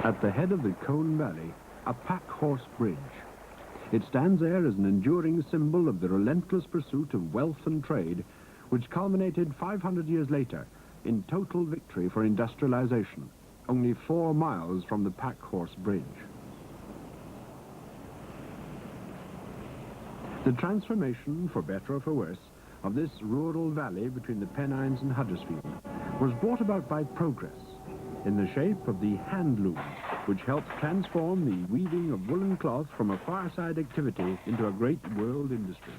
At the head of the Colne Valley, a pack-horse bridge. It stands there as an enduring symbol of the relentless pursuit of wealth and trade, which culminated 500 years later in total victory for industrialization, only 4 miles from the pack-horse bridge. The transformation, for better or for worse, of this rural valley between the Pennines and Huddersfield was brought about by progress in the shape of the handloom, which helped transform the weaving of woolen cloth from a fireside activity into a great world industry.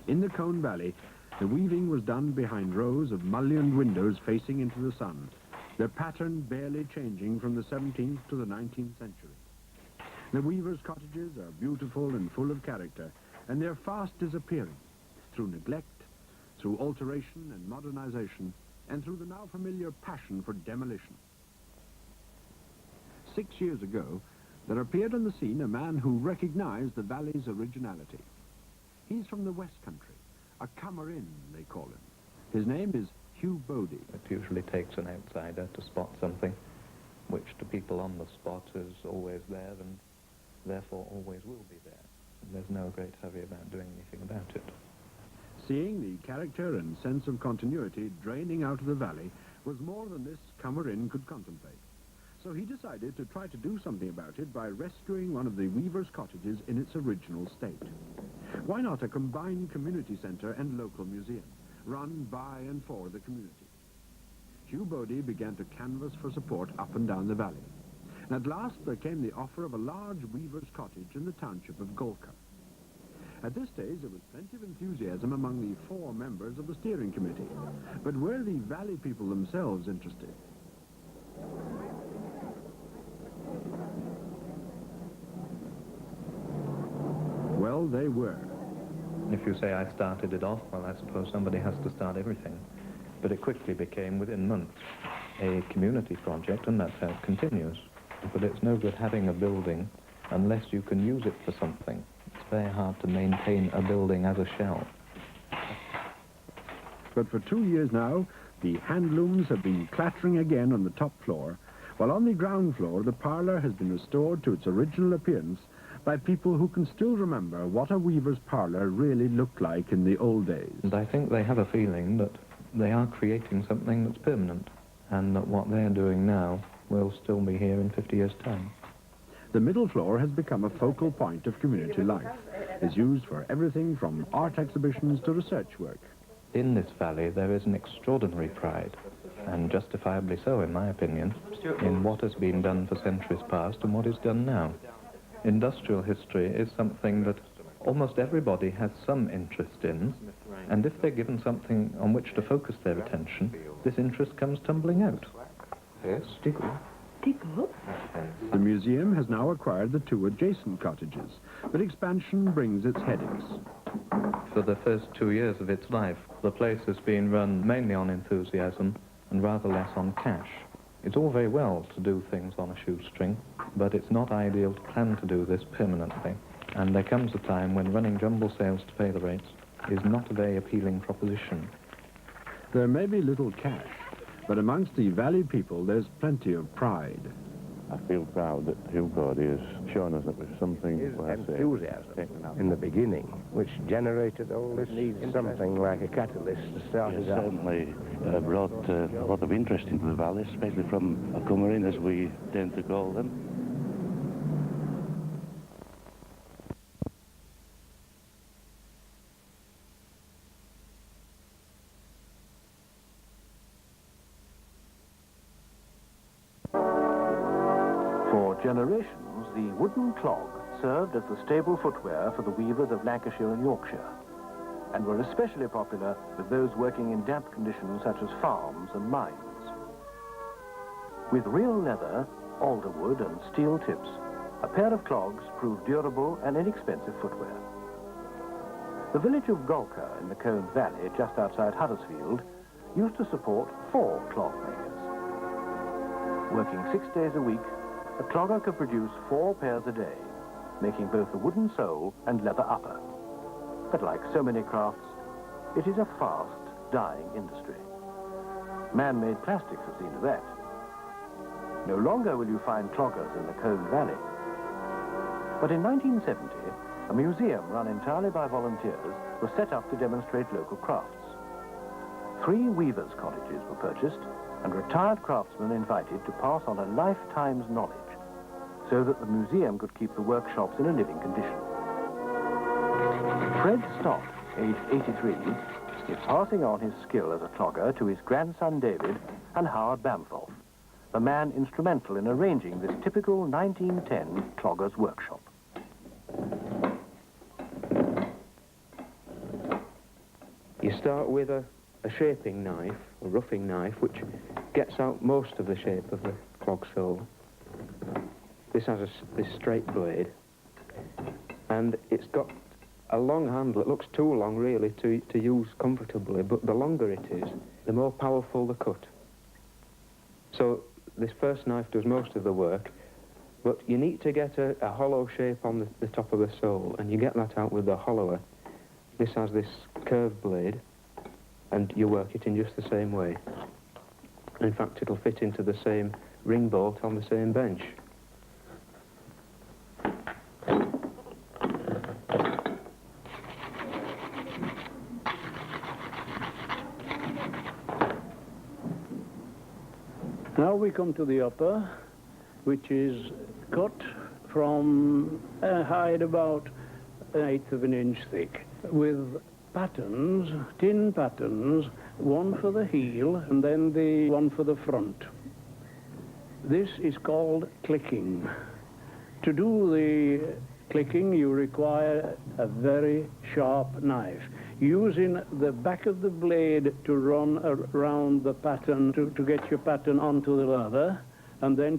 In the Colne Valley, the weaving was done behind rows of mullioned windows facing into the sun, their pattern barely changing from the 17th to the 19th century. The weavers' cottages are beautiful and full of character, and they're fast disappearing through neglect, through alteration and modernization, and through the now familiar passion for demolition. 6 years ago, there appeared on the scene a man who recognized the valley's originality. He's from the West Country, a comer-in, they call him. His name is Hugh Bodie. It usually takes an outsider to spot something, which to people on the spot is always there and therefore always will be there. There's no great hurry about doing anything about it. Seeing the character and sense of continuity draining out of the valley was more than this comer-in could contemplate. So he decided to try to do something about it by rescuing one of the weavers' cottages in its original state. Why not a combined community centre and local museum, run by and for the community? Hugh Bodie began to canvass for support up and down the valley. And at last there came the offer of a large weaver's cottage in the township of Golka. At this stage, there was plenty of enthusiasm among the 4 members of the steering committee. But were the valley people themselves interested? Well, they were. If you say I started it off, well, I suppose somebody has to start everything. But it quickly became, within months, a community project, and that's how it continues. But it's no good having a building unless you can use it for something. It's very hard to maintain a building as a shell. But for 2 years now, the handlooms have been clattering again on the top floor, while on the ground floor, the parlour has been restored to its original appearance by people who can still remember what a weaver's parlour really looked like in the old days. And I think they have a feeling that they are creating something that's permanent, and that what they're doing now will still be here in 50 years' time. The middle floor has become a focal point of community life. It's used for everything from art exhibitions to research work. In this valley, there is an extraordinary pride, and justifiably so, in my opinion, in what has been done for centuries past and what is done now. Industrial history is something that almost everybody has some interest in, and if they're given something on which to focus their attention, this interest comes tumbling out. Yes, Tickle. Tickle? The museum has now acquired the 2 adjacent cottages, but expansion brings its headaches. For the first 2 years of its life, the place has been run mainly on enthusiasm and rather less on cash. It's all very well to do things on a shoestring, but it's not ideal to plan to do this permanently. And there comes a time when running jumble sales to pay the rates is not a very appealing proposition. There may be little cash, but amongst the valley people there's plenty of pride. I feel proud that Hugh Bodie has shown us that there's something... His enthusiasm in the beginning, which generated all this, something like a catalyst to start it up. Certainly brought a lot of interest into the valley, especially from a comer-in, as we tend to call them. For generations, the wooden clog served as the staple footwear for the weavers of Lancashire and Yorkshire, and were especially popular with those working in damp conditions such as farms and mines. With real leather, alder wood and steel tips, a pair of clogs proved durable and inexpensive footwear. The village of Golka in the Colne Valley, just outside Huddersfield, used to support 4 clog makers. Working 6 days a week, a clogger could produce 4 pairs a day, making both a wooden sole and leather upper. But like so many crafts, it is a fast, dying industry. Man-made plastics have seen to that. No longer will you find cloggers in the Colne Valley. But in 1970, a museum run entirely by volunteers was set up to demonstrate local crafts. 3 weavers' cottages were purchased and retired craftsmen invited to pass on a lifetime's knowledge so that the museum could keep the workshops in a living condition. Fred Stott, aged 83, is passing on his skill as a clogger to his grandson David and Howard Bamforth, the man instrumental in arranging this typical 1910 clogger's workshop. You start with a shaping knife, a roughing knife, which gets out most of the shape of the clog sole. This has this straight blade, and it's got a long handle. It looks too long, really, to use comfortably, but the longer it is, the more powerful the cut. So this first knife does most of the work, but you need to get a hollow shape on the top of the sole, and you get that out with the hollower. This has this curved blade, and you work it in just the same way. In fact, it'll fit into the same ring bolt on the same bench. Now we come to the upper, which is cut from a height about 1/8 of an inch thick, with patterns, tin patterns, one for the heel and then the one for the front. This is called clicking. To do the clicking, you require a very sharp knife, using the back of the blade to run around the pattern to get your pattern onto the leather, and then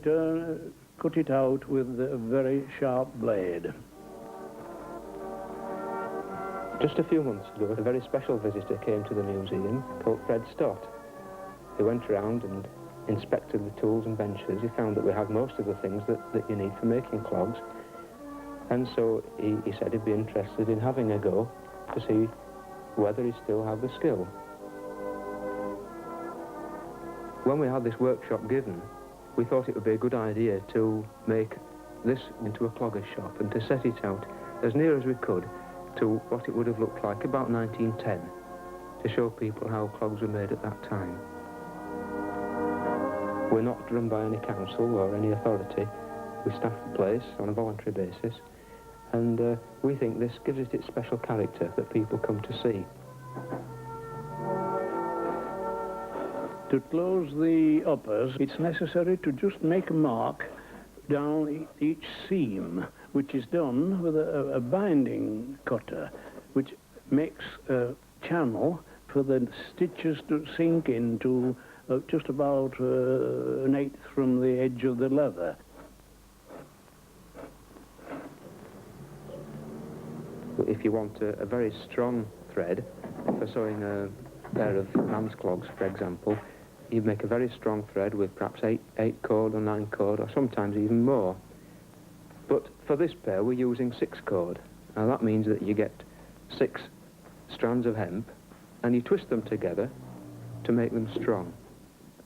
cut it out with a very sharp blade. Just a few months ago, a very special visitor came to the museum called Fred Stott. He went around and inspected the tools and benches. He found that we had most of the things that you need for making clogs. And so he said he'd be interested in having a go to see whether he still had the skill. When we had this workshop given, we thought it would be a good idea to make this into a clogger's shop and to set it out as near as we could to what it would have looked like about 1910, to show people how clogs were made at that time. We're not run by any council or any authority. We staff the place on a voluntary basis, and we think this gives it its special character that people come to see. To close the uppers, it's necessary to just make a mark down each seam, which is done with a binding cutter, which makes a channel for the stitches to sink into just about 1/8 from the edge of the leather. If you want a very strong thread for sewing a pair of man's clogs, for example, you make a very strong thread with perhaps 8 cord or 9 cord, or sometimes even more. But for this pair, we're using 6 cord. Now that means that you get 6 strands of hemp, and you twist them together to make them strong.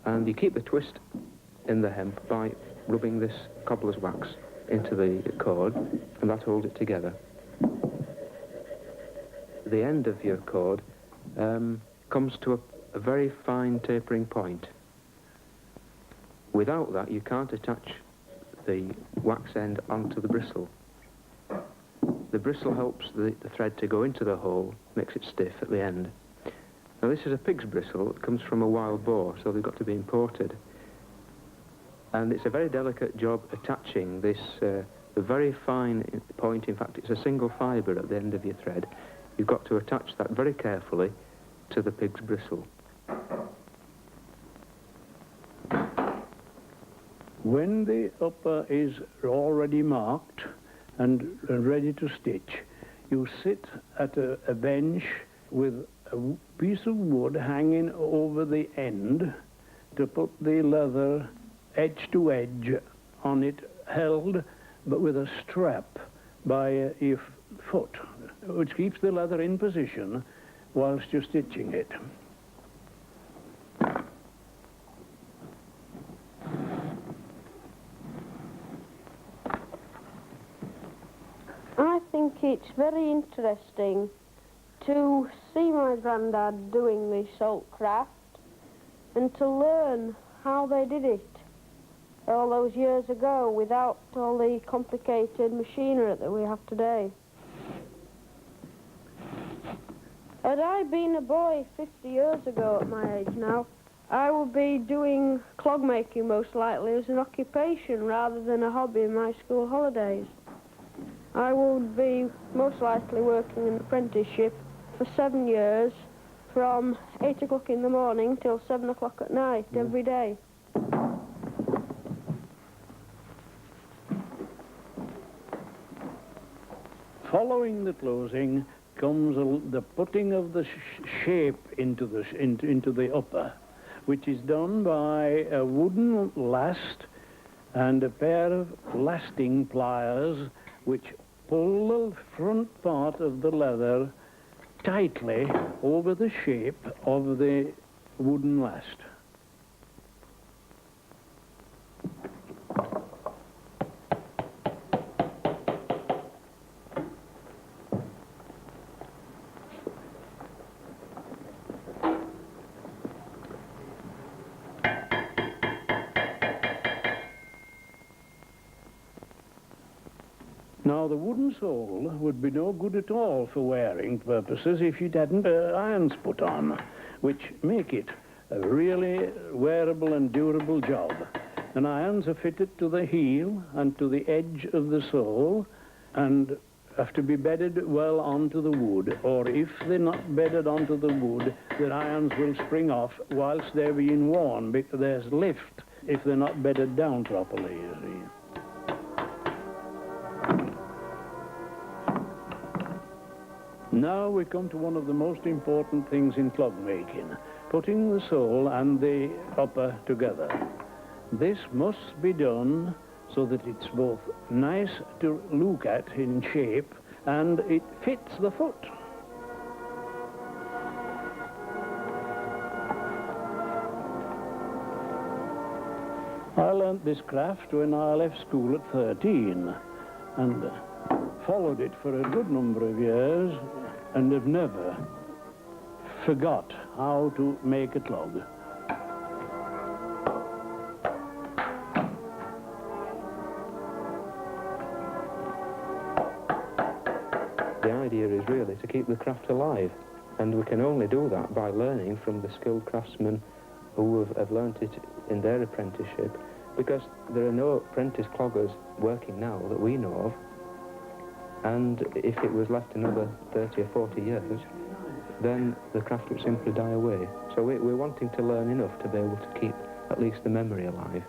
And you keep the twist in the hemp by rubbing this cobbler's wax into the cord, and that holds it together. The end of your cord comes to a very fine tapering point. Without that, you can't attach the wax end onto the bristle. The bristle helps the thread to go into the hole, makes it stiff at the end. Now this is a pig's bristle. It comes from a wild boar, so they've got to be imported. And it's a very delicate job attaching this, the very fine point. In fact, it's a single fibre at the end of your thread. You've got to attach that very carefully to the pig's bristle. When the upper is already marked and ready to stitch, you sit at a bench with a piece of wood hanging over the end to put the leather edge to edge on it, held but with a strap by your foot, which keeps the leather in position whilst you're stitching it. it's very interesting to see my granddad doing this salt craft and to learn how they did it all those years ago without all the complicated machinery that we have today. Had I been a boy 50 years ago at my age now, I would be doing clog making most likely as an occupation rather than a hobby in my school holidays. I would be most likely working an apprenticeship for 7 years from 8 o'clock in the morning till 7 o'clock at night every day. Following the closing comes the putting of the shape into the upper, which is done by a wooden last and a pair of lasting pliers which pull the front part of the leather tightly over the shape of the wooden last. Now, the wooden sole would be no good at all for wearing purposes if you hadn't irons put on, which make it a really wearable and durable job. And irons are fitted to the heel and to the edge of the sole and have to be bedded well onto the wood, or if they're not bedded onto the wood, the irons will spring off whilst they're being worn, because there's lift if they're not bedded down properly, you see. Now we come to one of the most important things in clog making, putting the sole and the upper together. This must be done so that it's both nice to look at in shape and it fits the foot. I learnt this craft when I left school at 13 and followed it for a good number of years and have never forgot how to make a clog. The idea is really to keep the craft alive, and we can only do that by learning from the skilled craftsmen who have learnt it in their apprenticeship, because there are no apprentice cloggers working now that we know of. And if it was left another 30 or 40 years, then the craft would simply die away. So we're wanting to learn enough to be able to keep at least the memory alive.